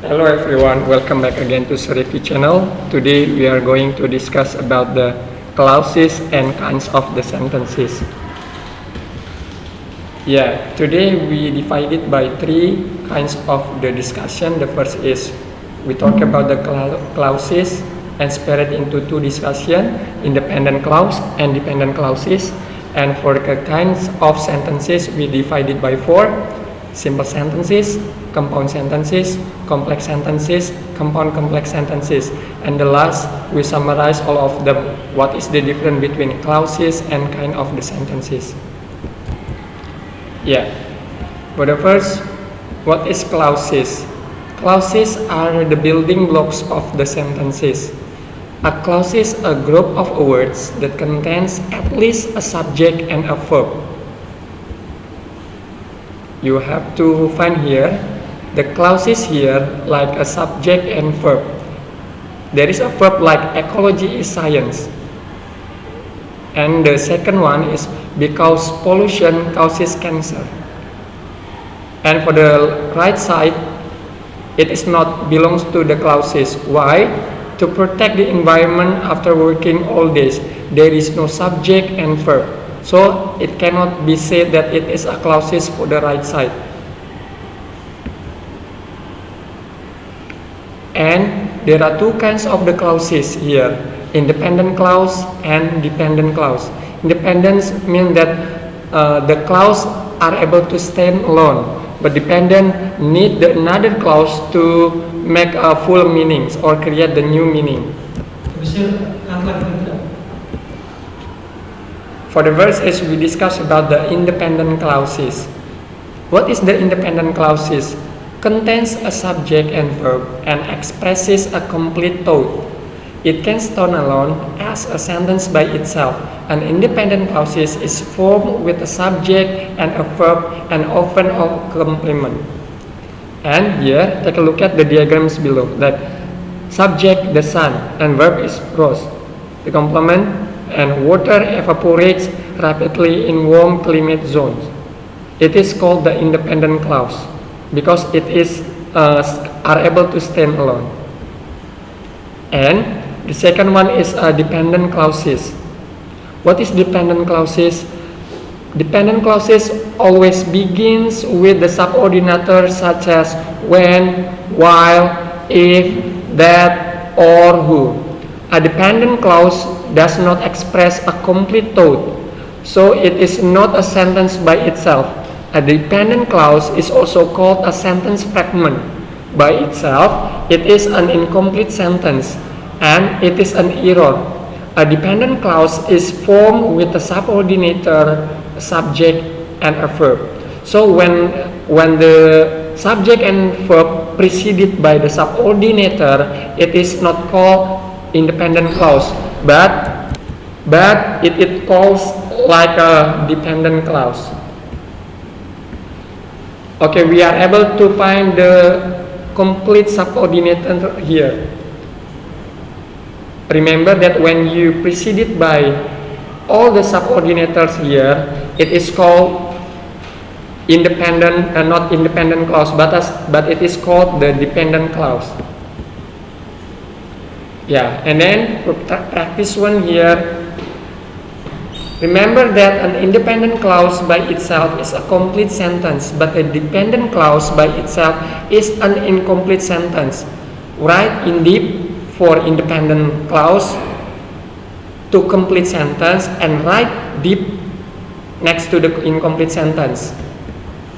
Hello everyone, welcome back again to Surifi channel. Today we are going to discuss about the clauses and kinds of the sentences. Today we divided by three kinds of the discussion. The first is we talk about the clauses and split it into two discussion, independent clause and dependent clauses. And for the kinds of sentences we divided by four: simple sentences, compound sentences, complex sentences, compound complex sentences. And the last, we summarize all of them. What is the difference between clauses and kind of the sentences? For the first, what is clauses? Clauses are the building blocks of the sentences. A clause is a group of words that contains at least a subject and a verb. You have to find here the clauses here like a subject and verb. There is a verb like ecology is science. And the second one is because pollution causes cancer. And for the right side, it is not belongs to the clauses. Why? To protect the environment after working all days. There is no subject and verb. So it cannot be said that it is a clauses for the right side. And there are two kinds of the clauses here: independent clause and dependent clause. Independence means that the clause are able to stand alone, but dependent need another clause to make a full meanings or create the new meaning. For the verses, we discuss about the independent clauses. What is the independent clauses? Contains a subject and verb and expresses a complete thought. It can stand alone as a sentence by itself. An independent clauses is formed with a subject and a verb and often a complement. And here, take a look at the diagrams below. That subject, the sun, and verb is rose. The complement, and water evaporates rapidly in warm climate zones. It is called the independent clause because it is are able to stand alone. And the second one is dependent clauses. What is dependent clauses? Dependent clauses always begins with the subordinator such as when, while, if, that, or who. A dependent clause does not express a complete thought, so it is not a sentence by itself. A dependent clause is also called a sentence fragment. By itself, it is an incomplete sentence, and it is an error. A dependent clause is formed with a subordinator, a subject, and a verb. So when the subject and verb preceded by the subordinator, it is not called independent clause, but it calls like a dependent clause. Okay, we are able to find the complete subordinator here. Remember that when you preceded by all the subordinators here, it is called independent and not independent clause, but it is called the dependent clause. And then for practice one here, remember that an independent clause by itself is a complete sentence, but a dependent clause by itself is an incomplete sentence. Write in deep for independent clause to complete sentence and write deep next to the incomplete sentence.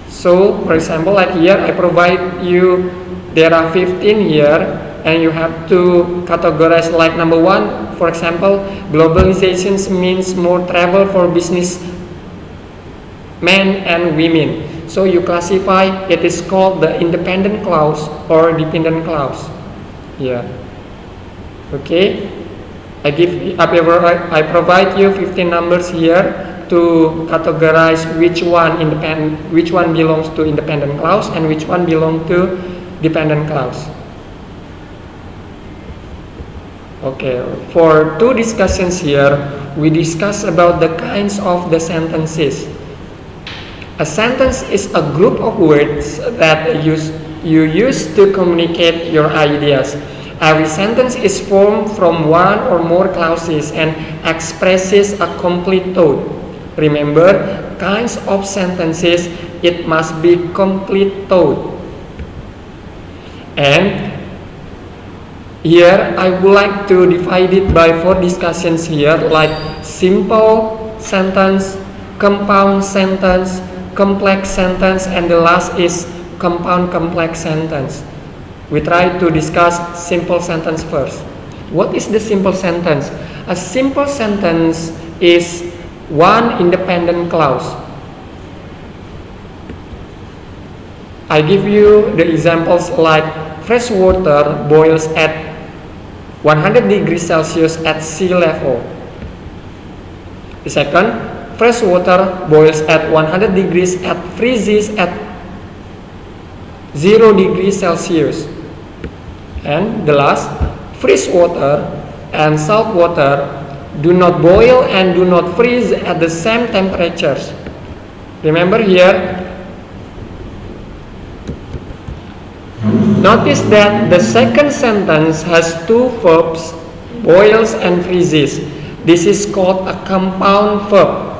So for example, like here I provide you, there are 15 here, and you have to categorize like number one. For example, globalization means more travel for business men and women. So you classify, it is called the independent clause or dependent clause. Okay, I provide you 15 numbers here to categorize which one belongs to independent clause and which one belongs to dependent clause. Okay, for two discussions here, we discuss about the kinds of the sentences. A sentence is a group of words that you use to communicate your ideas. Every sentence is formed from one or more clauses and expresses a complete thought. Remember, kinds of sentences, it must be complete thought. And here I would like to divide it by 4 discussions here, like simple sentence, compound sentence, complex sentence, and the last is compound complex sentence. We try to discuss simple sentence first. What is the simple sentence? A simple sentence is one independent clause. I give you the examples like fresh water boils at 100 degrees Celsius at sea level. The second, fresh water boils at 100 degrees and freezes at 0 degrees Celsius. And the last, fresh water and salt water do not boil and do not freeze at the same temperatures. Remember here, notice that the second sentence has 2 verbs, boils and freezes. This is called a compound verb.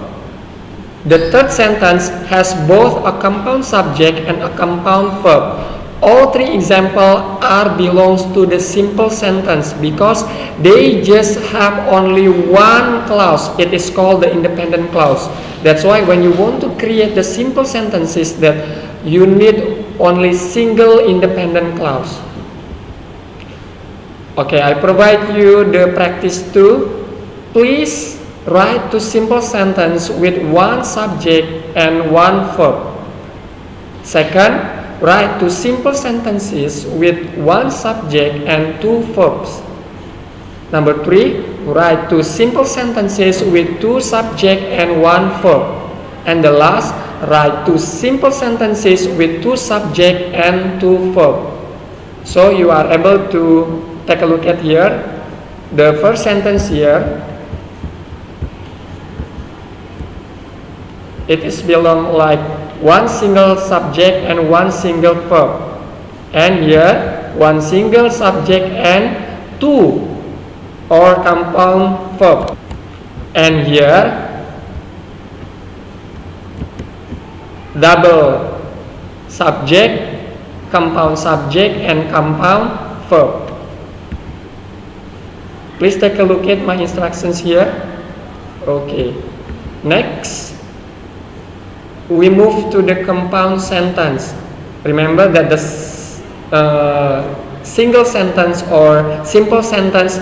The third sentence has both a compound subject and a compound verb. All 3 examples belongs to the simple sentence because they just have only one clause. It is called the independent clause. That's why when you want to create the simple sentences, that you need only single independent clause. Okay, I provide you the practice 2. Please write 2 simple sentence with 1 subject and 1 verb. Second, write 2 simple sentences with 1 subject and 2 verbs. Number 3, write 2 simple sentences with 2 subject and 1 verb. And the last, write 2 simple sentences with 2 subject and 2 verb. So you are able to take a look at here. The first sentence here, it is belong like 1 single subject and 1 single verb. And here 1 single subject and 2 or compound verb. And here double subject, compound subject, and compound verb. Please take a look at my instructions here. Okay. Next, we move to the compound sentence. Remember that the single sentence or simple sentence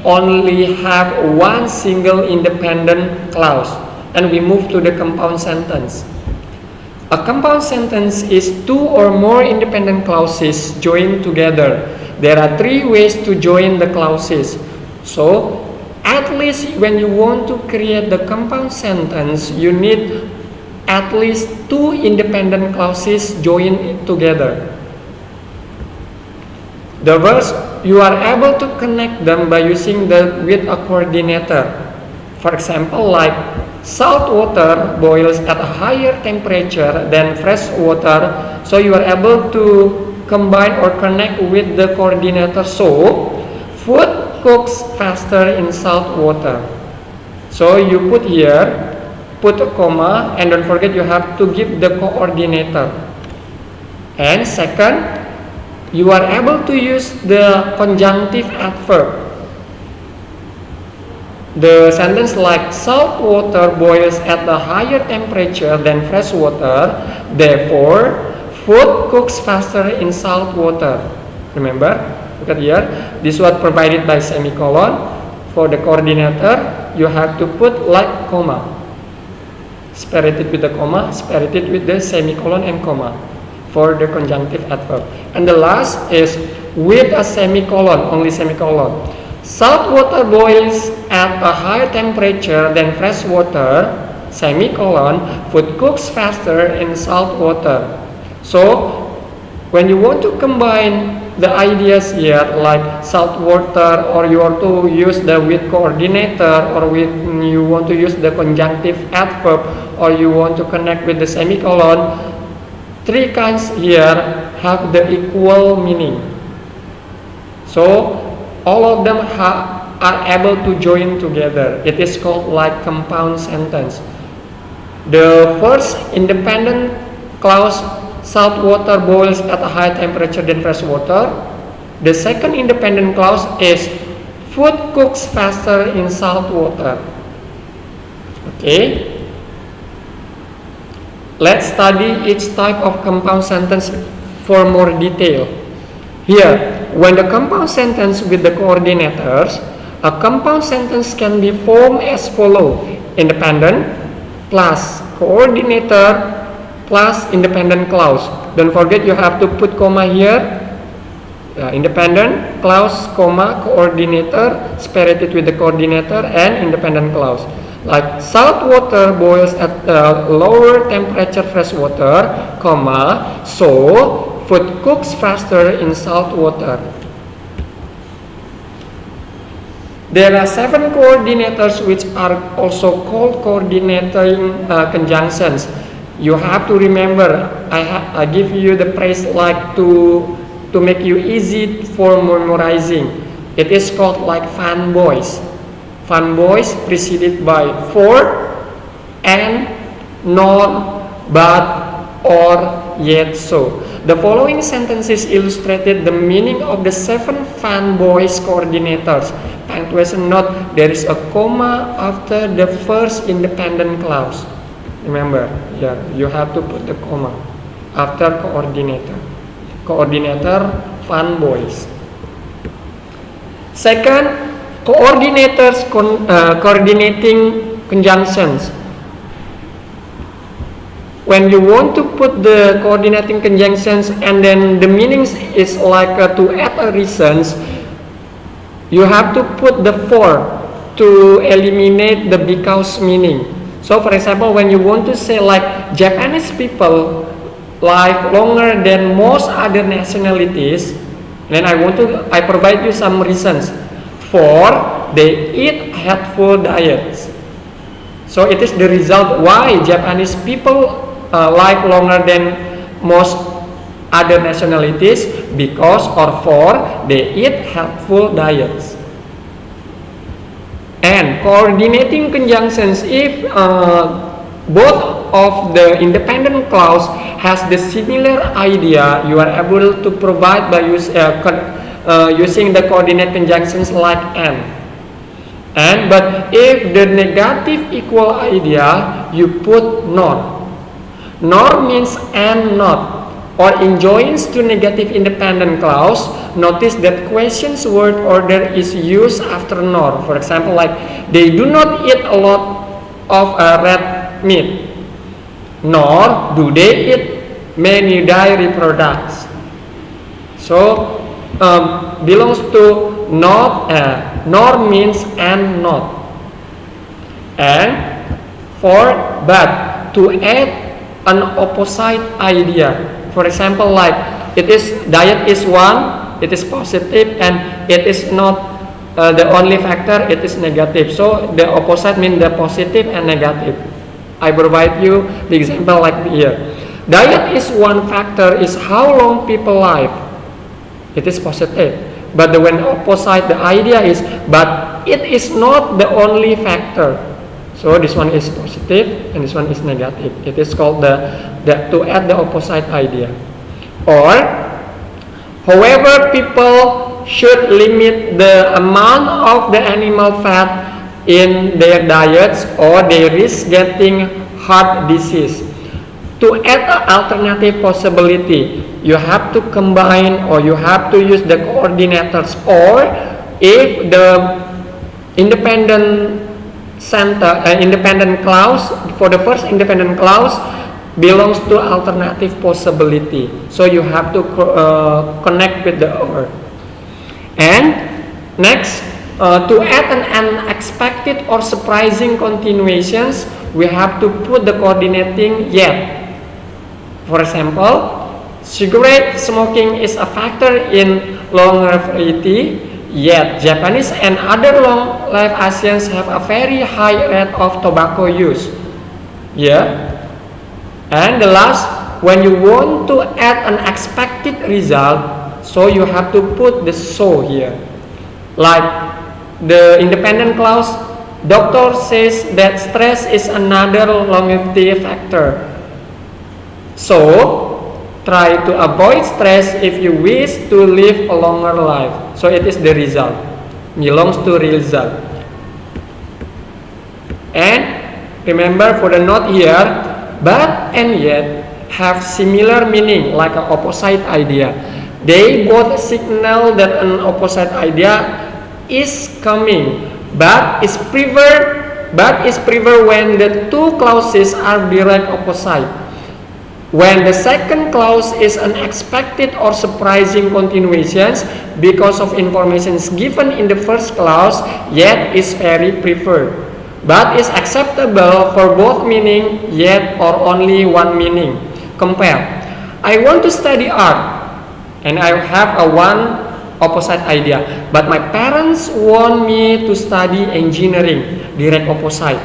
only have 1 single independent clause. And we move to the compound sentence. A compound sentence is 2 or more independent clauses joined together. There are 3 ways to join the clauses. So, at least when you want to create the compound sentence, you need at least 2 independent clauses joined together. The words, you are able to connect them by using with a coordinator. For example, like salt water boils at a higher temperature than fresh water. So you are able to combine or connect with the coordinator. So food cooks faster in salt water. So you put here, put a comma, and don't forget you have to give the coordinator. And second, you are able to use the conjunctive adverb. The sentence like salt water boils at a higher temperature than fresh water, therefore food cooks faster in salt water. Remember, look at here, this was provided by semicolon. For the coordinator, you have to put like comma, separated with the comma, separated with the semicolon and comma for the conjunctive adverb. And the last is with a semicolon, only semicolon. Salt water boils at a higher temperature than fresh water, semicolon, food cooks faster in salt water. So, when you want to combine the ideas here, like salt water, or you want to use the with coordinator, or you want to use the conjunctive adverb, or you want to connect with the semicolon, 3 three kinds here have the equal meaning. So all of them are able to join together. It is called like compound sentence. The first independent clause, salt water boils at a higher temperature than fresh water. The second independent clause is food cooks faster in salt water. Okay. Let's study each type of compound sentence for more detail. Here, when the compound sentence with the coordinators, a compound sentence can be formed as follows: independent plus coordinator plus independent clause. Don't forget you have to put comma here. Independent clause, comma, coordinator, separated with the coordinator, and independent clause. Like salt water boils at a lower temperature fresh water, comma, so food cooks faster in salt water. There are 7 coordinators which are also called coordinating conjunctions. You have to remember, I give you the phrase like to make you easy for memorizing. It is called like fanboys. Fanboys preceded by for, and, nor, but, or, yet so. The following sentences illustrated the meaning of the 7 fanboys coordinators. Punctuation note: there is a comma after the first independent clause. Remember, you have to put the comma after coordinator. Coordinator fanboys. Second, coordinators coordinating conjunctions. When you want to put the coordinating conjunctions and then the meanings is like to add a reasons, you have to put the for to eliminate the because meaning. So for example, when you want to say like Japanese people live longer than most other nationalities, then I provide you some reasons. For they eat healthful diets. So it is the result why Japanese people live longer than most other nationalities, because or for they eat healthful diets. And coordinating conjunctions, if both of the independent clause has the similar idea, you are able to provide by using the coordinate conjunctions like and. But if the negative equal idea, you put nor. Nor means and not, or enjoins to negative independent clause. Notice that questions word order is used after nor. For example, like they do not eat a lot of red meat, nor do they eat many dairy products. So belongs to not, nor means and not, and for but to add an opposite idea. For example, like diet is one, it is positive, and it is not the only factor, it is negative. So the opposite means the positive and negative. I provide you the example like here. Diet is one factor, is how long people live. It is positive. But when opposite, the idea is, but it is not the only factor. So this one is positive and this one is negative. It is called the to add the opposite idea. Or, however, people should limit the amount of the animal fat in their diets, or they risk getting heart disease. To add an alternative possibility, you have to combine or you have to use the coordinators, or if the independent clause, for the first independent clause belongs to alternative possibility, so you have to connect with the or. And next, to add an unexpected or surprising continuations, we have to put the coordinating yet. For example, cigarette smoking is a factor in longevity, yet Japanese and other long-life Asians have a very high rate of tobacco use. And the last, when you want to add an expected result, so you have to put the so here. Like the independent clause, doctor says that stress is another longevity factor. So, try to avoid stress if you wish to live a longer life. So it is the result, belongs to result. And remember for the not here, but and yet have similar meaning like an opposite idea. They both signal that an opposite idea is coming, but is preferred when the two clauses are direct opposite. When the second clause is unexpected or surprising continuations because of information given in the first clause, yet is very preferred, but is acceptable for both meaning, yet or only one meaning. Compare. I want to study art, and I have a one opposite idea, but my parents want me to study engineering. Direct opposite.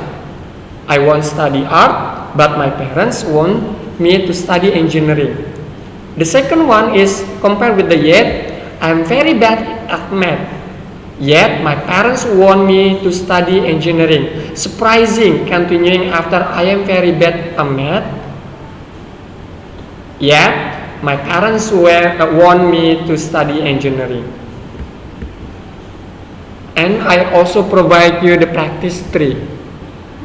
I want to study art, but my parents want me to study engineering. The second one is compared with the yet. I'm very bad at math, yet my parents want me to study engineering. Surprising, continuing after I am very bad at math, yet my parents want me to study engineering. And I also provide you the practice 3.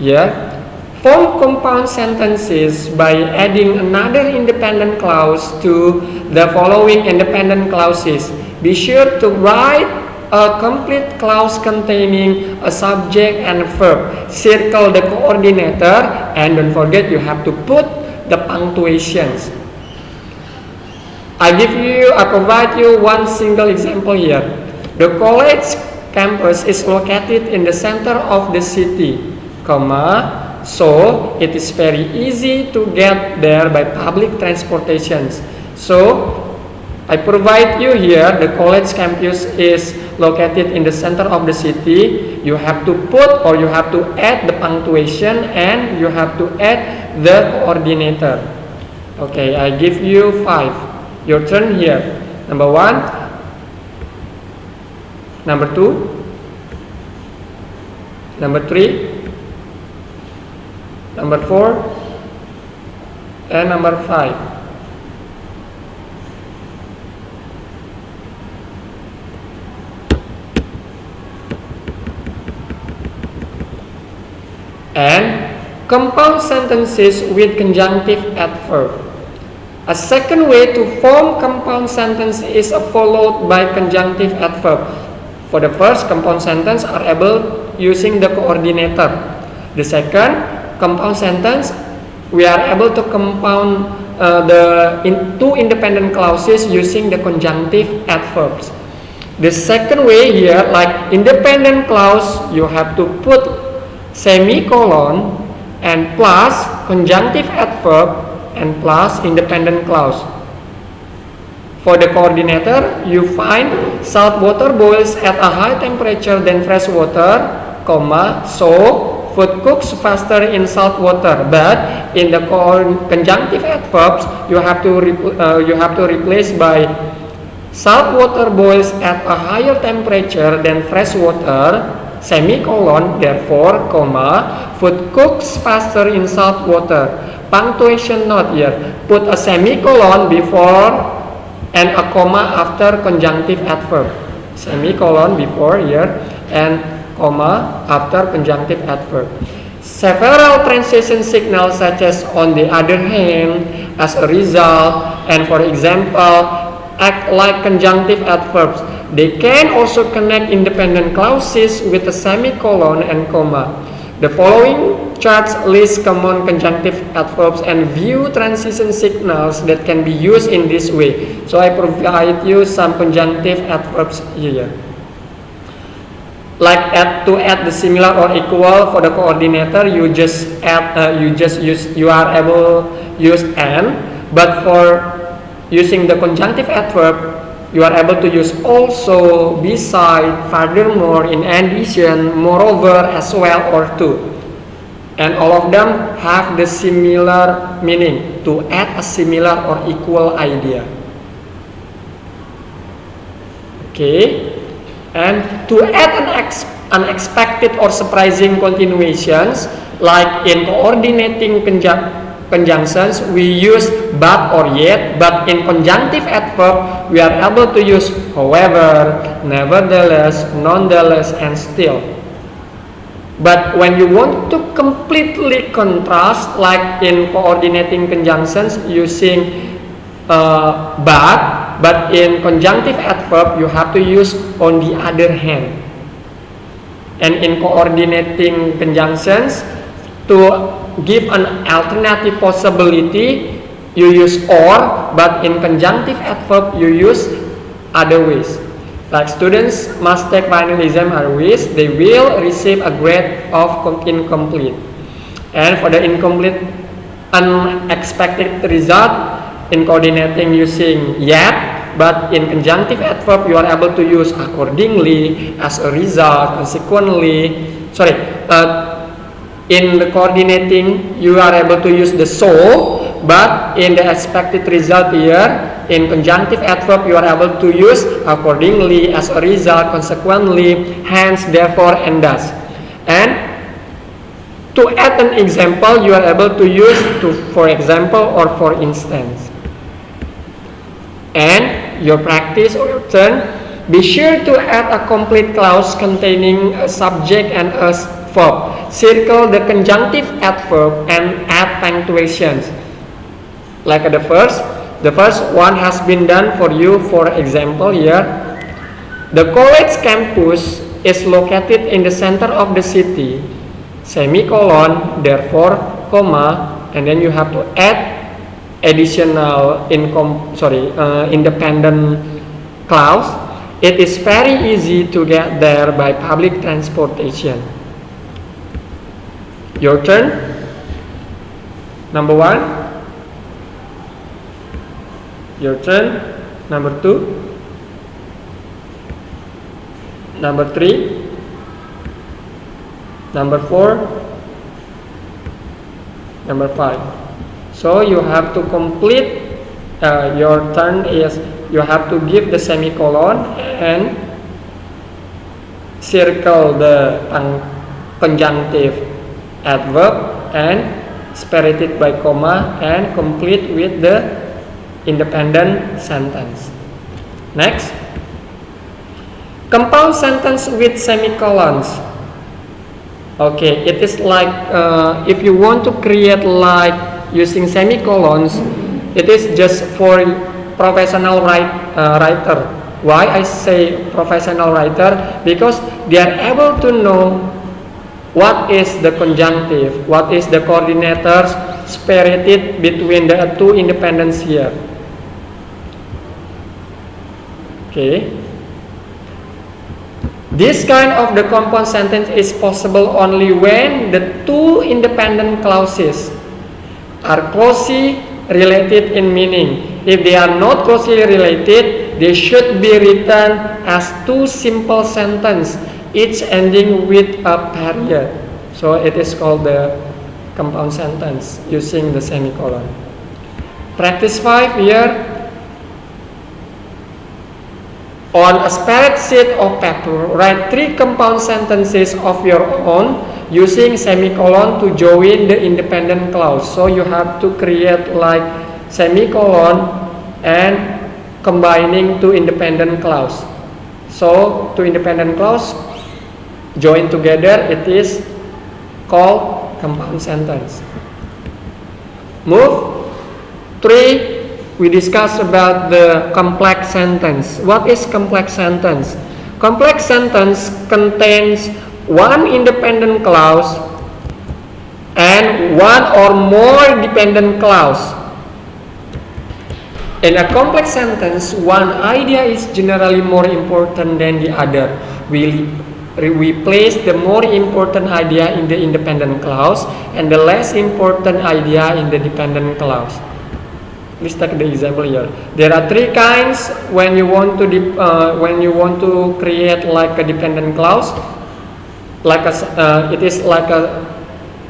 Yeah. Form compound sentences by adding another independent clause to the following independent clauses. Be sure to write a complete clause containing a subject and a verb. Circle the coordinator, and don't forget you have to put the punctuations. I provide you one single example here. The college campus is located in the center of the city, so it is very easy to get there by public transportations. So I provide you here the college campus is located in the center of the city. You have to put or you have to add the punctuation and you have to add the coordinator. Okay, I give you 5. Your turn here. Number 1, number 2, number 3, number 4, and number 5. And compound sentences with conjunctive adverb. A second way to form compound sentence is followed by conjunctive adverb. For the first, compound sentence are able using the coordinator. The second, compound sentence, we are able to compound two independent clauses using the conjunctive adverbs. The second way here, like independent clause, you have to put semicolon and plus conjunctive adverb and plus independent clause. For the coordinator, you find salt water boils at a higher temperature than fresh water, so food cooks faster in salt water. But in the conjunctive adverbs, you have to replace by salt water boils at a higher temperature than fresh water, semicolon, therefore, food cooks faster in salt water. Punctuation note here, put a semicolon before and a comma after conjunctive adverb. Semicolon before here and comma after conjunctive adverb. Several transition signals such as on the other hand, as a result, and for example, act like conjunctive adverbs. They can also connect independent clauses with a semicolon and comma. The following charts list common conjunctive adverbs and view transition signals that can be used in this way. So I provide you some conjunctive adverbs here. Like to add the similar or equal for the coordinator, you just use and, but for using the conjunctive adverb, you are able to use also, beside, furthermore, in addition, moreover, as well, or to. and all of them have the similar meaning, to add a similar or equal idea. Okay, and to add unexpected or surprising continuations, like in coordinating conjunctions, we use but or yet, but in conjunctive adverb, we are able to use however, nevertheless, nonetheless, and still. But when you want to completely contrast, like in coordinating conjunctions using but in conjunctive adverb you have to use on the other hand. And in coordinating conjunctions, to give an alternative possibility, you use or, but in conjunctive adverb you use other ways. Like students must take final exam otherwise they will receive a grade of incomplete. And for the incomplete unexpected result, in coordinating using yet, but in conjunctive adverb you are able to use accordingly, as a result, consequently. In the coordinating you are able to use the so, but in the expected result here, in conjunctive adverb you are able to use accordingly, as a result, consequently, hence, therefore, and thus. And to add an example, you are able to use to, for example, or for instance. And your practice or your turn, be sure to add a complete clause containing a subject and a verb. Circle the conjunctive adverb and add punctuations. Like the first one has been done for you. For example here, the college campus is located in the center of the city, semicolon, therefore, comma, and then you have to add additional independent clause. It is very easy to get there by public transportation. Your turn. Number 1. Your turn. Number 2. Number 3. Number 4. Number 5. So you have to complete, your turn is you have to give the semicolon and circle the conjunctive adverb and separate it by comma and complete with the independent sentence. Next, compound sentence with semicolons. Okay, it is like if you want to create like using semicolons, it is just for professional writer. Why I say professional writer? Because they are able to know what is the conjunctive, what is the coordinators separated between the two independents here. Okay. This kind of the compound sentence is possible only when the two independent clauses are closely related in meaning. If they are not closely related, they should be written as two simple sentences, each ending with a period. So it is called the compound sentence using the semicolon. Practice 5 here. On a spreadsheet of paper, write 3 compound sentences of your own using semicolon to join the independent clause. So you have to create like semicolon and combining 2 independent clause. So 2 independent clause joined together, it is called compound sentence. Move 3. We discuss about the complex sentence. What is complex sentence? Complex sentence contains one independent clause and one or more dependent clause. In a complex sentence, one idea is generally more important than the other. We place the more important idea in the independent clause and the less important idea in the dependent clause. Let's take the example here. There are 3 kinds when you want to create like a dependent clause. Like it is like a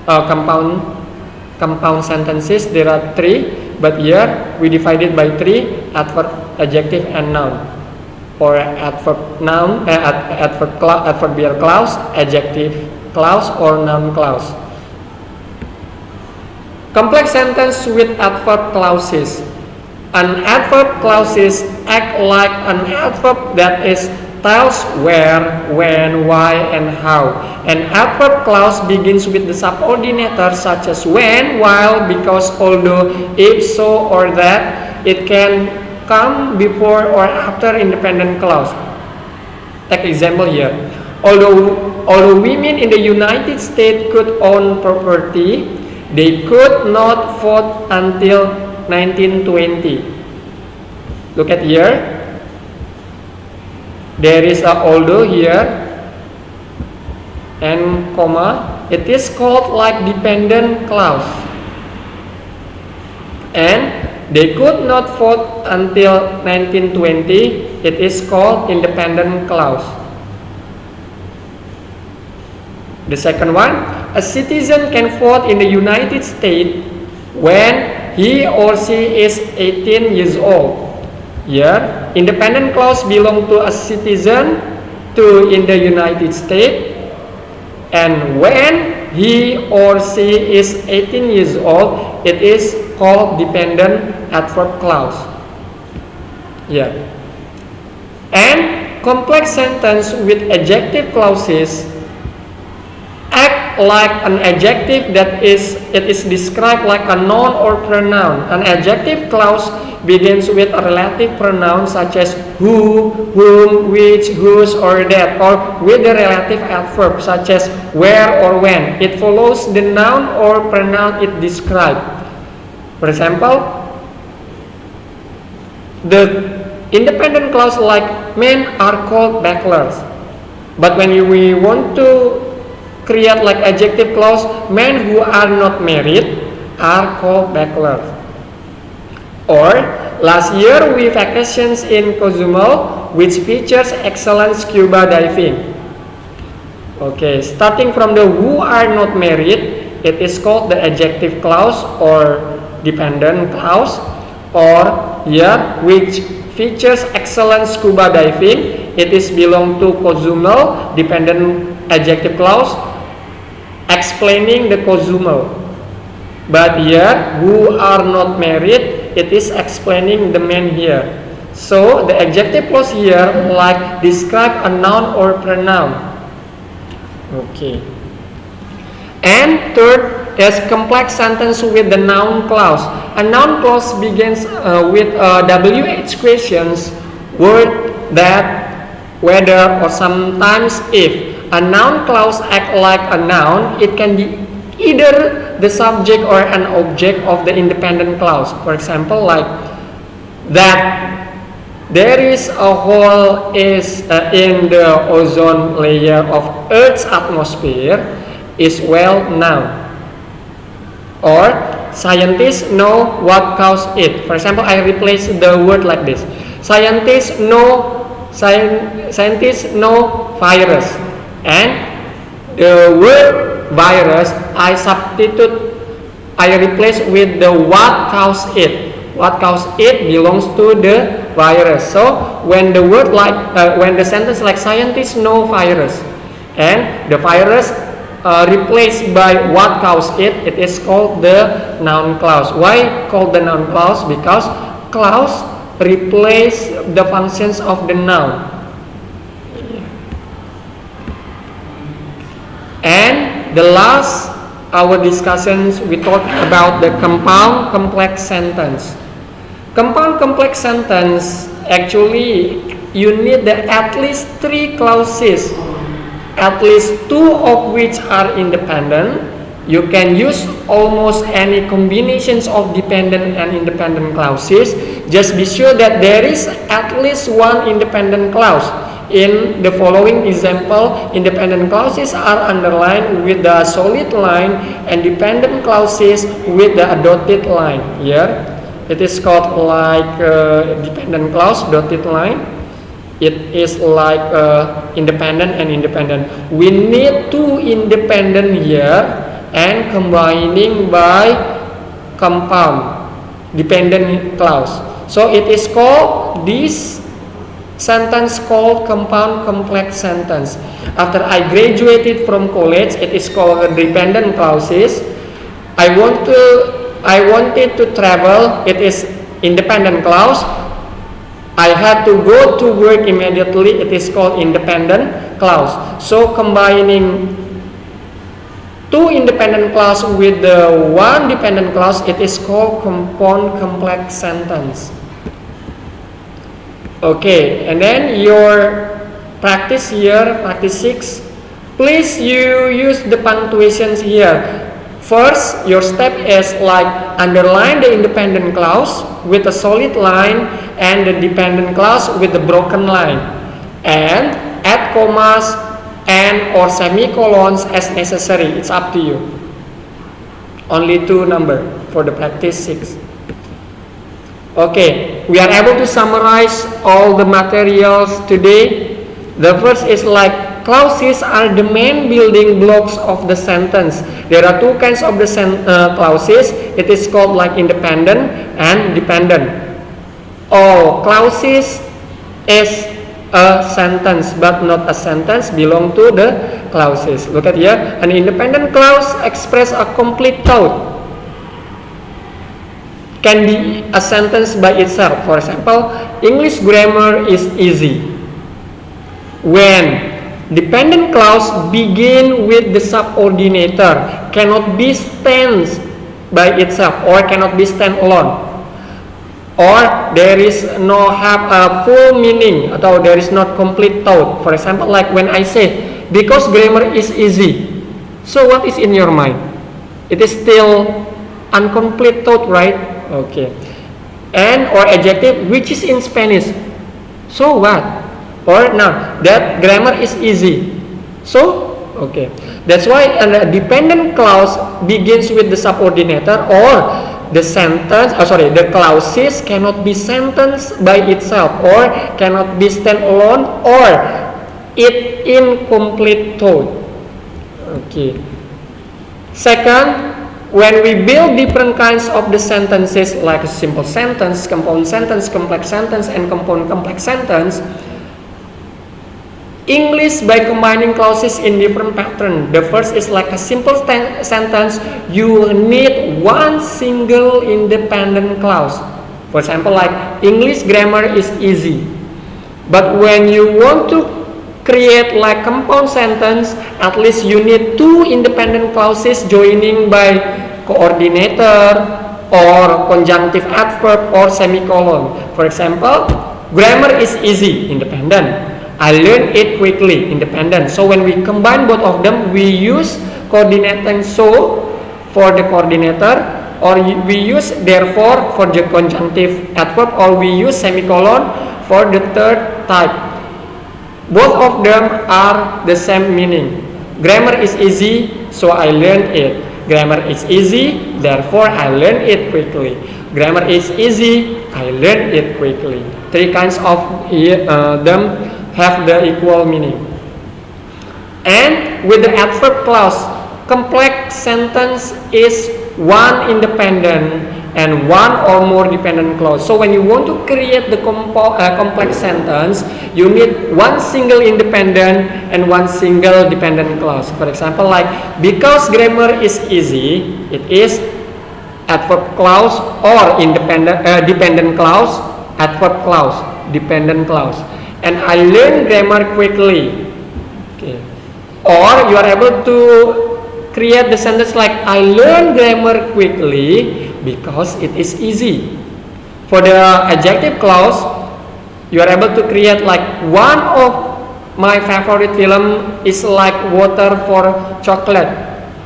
compound sentences. There are 3, but here we divide it by 3: adverb, adjective, and noun. Or adverbial clause, adjective clause, or noun clause. Complex sentence with adverb clauses. An adverb clauses act like an adverb that tells where, when, why, and how. An adverb clause begins with the subordinator such as when, while, because, although, if, so, or that. It can come before or after independent clause. Take example here. Although women in the United States could own property, they could not vote until 1920. Look at here. There is a although here and comma. It is called like dependent clause. And they could not vote until 1920. It is called independent clause. The second one, a citizen can vote in the United States when he or she is 18 years old. Here, independent clause belong to a citizen in the United States, and when he or she is 18 years old, it is called dependent adverb clause. Yeah. And complex sentence with adjective clauses act like an adjective that is described like a noun or pronoun. An adjective clause begins with a relative pronoun such as who, whom, which, whose, or that, or with a relative adverb such as where or when. It follows the noun or pronoun it describes. For example, the independent clause like men are called bachelors. But when we want to create like adjective clause, men who are not married are called bachelors. Or last year we vacations in Cozumel, which features excellent scuba diving. Okay, starting from the who are not married, it is called the adjective clause or dependent clause. Or here, which features excellent scuba diving, it is belong to Cozumel, dependent adjective clause, explaining the Cozumel. But here, who are not married, it is explaining the men here. So the adjective clause here like describe a noun or pronoun. Okay. And third is complex sentence with the noun clause. A noun clause begins with WH questions, word, that, whether, or sometimes if. A noun clause act like a noun. It can be either the subject or an object of the independent clause. For example, like that there is a hole in the ozone layer of Earth's atmosphere is well known. Or scientists know what caused it. For example, I replace the word like this. Scientists know virus, and the word virus I replace with the what caused it. What caused it belongs to the virus. So when the word when the sentence like scientists know virus and the virus replaced by what caused it, it is called the noun clause. Why called the noun clause? Because clause replace the functions of the noun. And the last our discussions we talked about the compound complex sentence. Compound complex sentence actually you need at least 3 clauses, at least 2 of which are independent. You can use almost any combinations of dependent and independent clauses. Just be sure that there is at least one independent clause. In the following example, independent clauses are underlined with the solid line and dependent clauses with the dotted line. Here, it is called like dependent clause dotted line. It is like independent and independent. We need 2 independent here and combining by compound dependent clause. So it is called this sentence called compound complex sentence. After I graduated from college, it is called dependent clauses. I wanted to travel, it is independent clause. I had to go to work immediately, it is called independent clause. So combining two independent clause with the one dependent clause, it is called compound complex sentence. Okay, and then your practice here, practice 6. Please you use the punctuations here. First, your step is like underline the independent clause with a solid line and the dependent clause with the broken line, and add commas and or semicolons as necessary. It's up to you. Only 2 number for the practice 6. Okay, we are able to summarize all the materials today. The first is like clauses are the main building blocks of the sentence. There are 2 kinds of the clauses. It is called like independent and dependent. All clauses is a sentence, but not a sentence belong to the clauses. Look at here. An independent clause express a complete thought. Can be a sentence by itself. For example, English grammar is easy. When dependent clause begin with the subordinator, cannot be stands by itself or cannot be stand alone, or there is no have a full meaning atau there is not complete thought. For example, like when I say because grammar is easy, so what is in your mind? It is still incomplete thought, right? Okay. And or adjective which is in Spanish, so what? Or now that grammar is easy, so okay. That's why a dependent clause begins with the subordinator or the sentence. The clauses cannot be sentenced by itself or cannot be stand alone or it incomplete thought. Okay. Second, when we build different kinds of the sentences like a simple sentence, compound sentence, complex sentence, and compound complex sentence. English by combining clauses in different pattern. The first is like a simple sentence. You need one single independent clause. For example, like English grammar is easy. But when you want to create like compound sentence, at least you need 2 independent clauses joining by coordinator or conjunctive adverb or semicolon. For example, grammar is easy, independent. I learned it quickly, independent. So when we combine both of them, we use coordinating so for the coordinator, or we use therefore for the conjunctive adverb, or we use semicolon for the third type. Both of them are the same meaning. Grammar is easy, so I learned it. Grammar is easy, therefore I learned it quickly. Grammar is easy, I learned it quickly. 3 kinds of them have the equal meaning. And with the adverb clause, complex sentence is one independent and one or more dependent clause. So when you want to create the complex sentence, you need one single independent and one single dependent clause. For example, like because grammar is easy, it is adverb clause or dependent clause, adverb clause, dependent clause. And I learned grammar quickly. Okay. Or you are able to create the sentence like I learned grammar quickly because it is easy. For the adjective clause, you are able to create like one of my favorite film is like Water for Chocolate,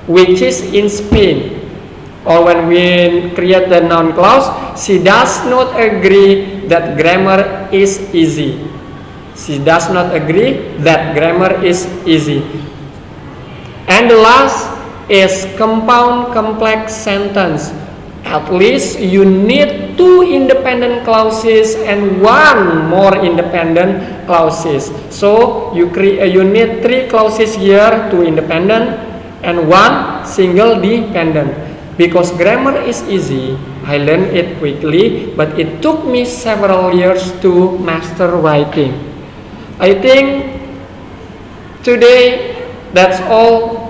which is in Spain. Or when we create the noun clause, she does not agree that grammar is easy. She does not agree that grammar is easy. And the last is compound complex sentence. At least you need 2 independent clauses and 1 more independent clauses. So you need 3 clauses here, 2 independent and one single dependent. Because grammar is easy, I learned it quickly, but it took me several years to master writing. I think today that's all.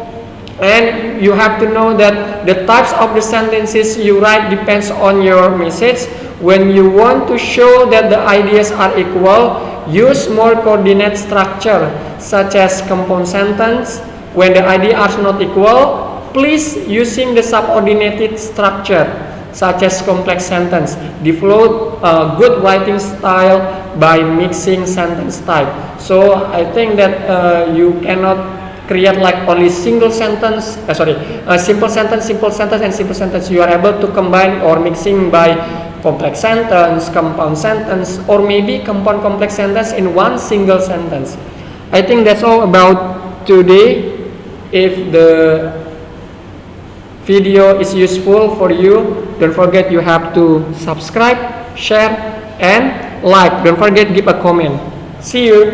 And you have to know that the types of the sentences you write depends on your message. When you want to show that the ideas are equal, use more coordinate structure, such as compound sentence. When the ideas are not equal, please using the subordinated structure, such as complex sentence. Develop a good writing style by mixing sentence type. So I think that you cannot create like only simple sentence, and simple sentence, and simple sentence. You are able to combine or mixing by complex sentence, compound sentence, or maybe compound complex sentence in one single sentence. I think that's all about today. If the video is useful for you, don't forget you have to subscribe, share, and like. Don't forget give a comment. See you.